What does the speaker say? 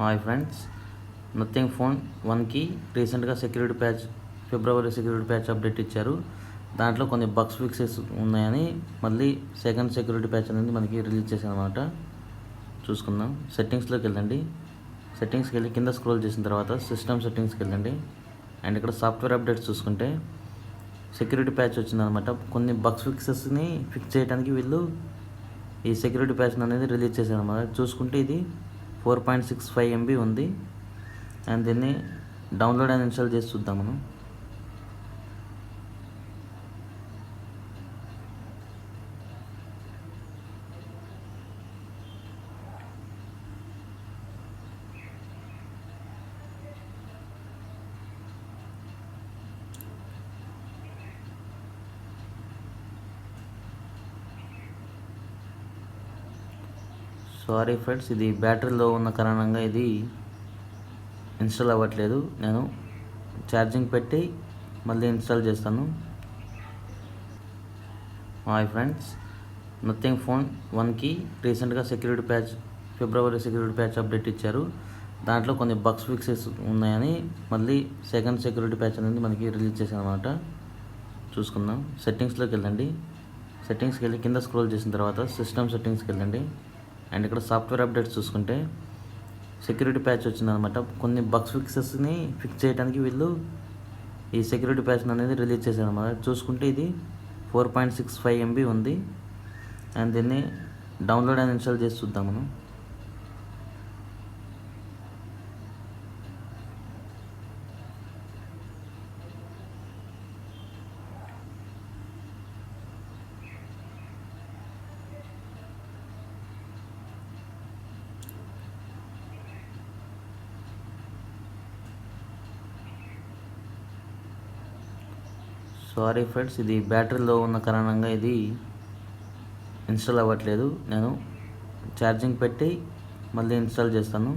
Hi friends, nothing phone 1కి రీసెంట్గా security patch ఫిబ్రవరి security patch update ఇచ్చారు. దాంట్లో కొన్ని బగ్స్ ఫిక్సెస్ ఉన్నాయని మళ్ళీ సెకండ్ సెక్యూరిటీ ప్యాచ్ అనేది మనకి రిలీజ్ చేశారనమాట. చూసుకుందాం. సెట్టింగ్స్లోకి వెళ్ళండి. సెట్టింగ్స్కి వెళ్ళి కింద స్క్రోల్ చేసిన తర్వాత సిస్టమ్ సెట్టింగ్స్కి వెళ్ళండి. అండ్ ఇక్కడ సాఫ్ట్వేర్ అప్డేట్స్ చూసుకుంటే సెక్యూరిటీ ప్యాచ్ వచ్చిందనమాట. కొన్ని బగ్స్ ఫిక్సెస్ని ఫిక్స్ చేయడానికి వీళ్ళు ఈ సెక్యూరిటీ ప్యాచ్ అనేది రిలీజ్ చేశారనమాట. చూసుకుంటే ఇది 4.65 MB ఉంది. అండ్ దీన్ని డౌన్లోడ్ అండ్ ఇన్స్టాల్ చేసి చూద్దాం మనం. సారీ ఫ్రెండ్స్, ఇది బ్యాటరీలో ఉన్న కారణంగా ఇది ఇన్స్టాల్ అవ్వట్లేదు. నేను ఛార్జింగ్ పెట్టి మళ్ళీ ఇన్స్టాల్ చేస్తాను. హాయ్ ఫ్రెండ్స్, నథింగ్ ఫోన్ 1కి రీసెంట్గా సెక్యూరిటీ ప్యాచ్ ఫిబ్రవరి సెక్యూరిటీ ప్యాచ్ అప్డేట్ ఇచ్చారు. దాంట్లో కొన్ని బగ్స్ ఫిక్సెస్ ఉన్నాయని మళ్ళీ సెకండ్ సెక్యూరిటీ ప్యాచ్ అనేది మనకి రిలీజ్ చేశారనమాట. చూసుకుందాం. సెట్టింగ్స్లోకి వెళ్ళండి. సెట్టింగ్స్కి వెళ్ళి కింద స్క్రోల్ చేసిన తర్వాత సిస్టమ్ సెట్టింగ్స్కి వెళ్ళండి. అండ్ ఇక్కడ సాఫ్ట్వేర్ అప్డేట్స్ చూసుకుంటే సెక్యూరిటీ ప్యాచ్ వచ్చిందనమాట. కొన్ని బగ్స్ ఫిక్సెస్ని ఫిక్స్ చేయడానికి వీళ్ళు ఈ సెక్యూరిటీ ప్యాచ్ అనేది రిలీజ్ చేశారనమాట. చూసుకుంటే ఇది 4.65 MB ఉంది. అండ్ దీన్ని డౌన్లోడ్ అండ్ ఇన్స్టాల్ చేసి చూద్దాం మనం. సారీ ఫ్రెండ్స్, ఇది బ్యాటరీలో ఉన్న కారణంగా ఇది ఇన్స్టాల్ అవ్వట్లేదు. నేను ఛార్జింగ్ పెట్టి మళ్ళీ ఇన్స్టాల్ చేస్తాను.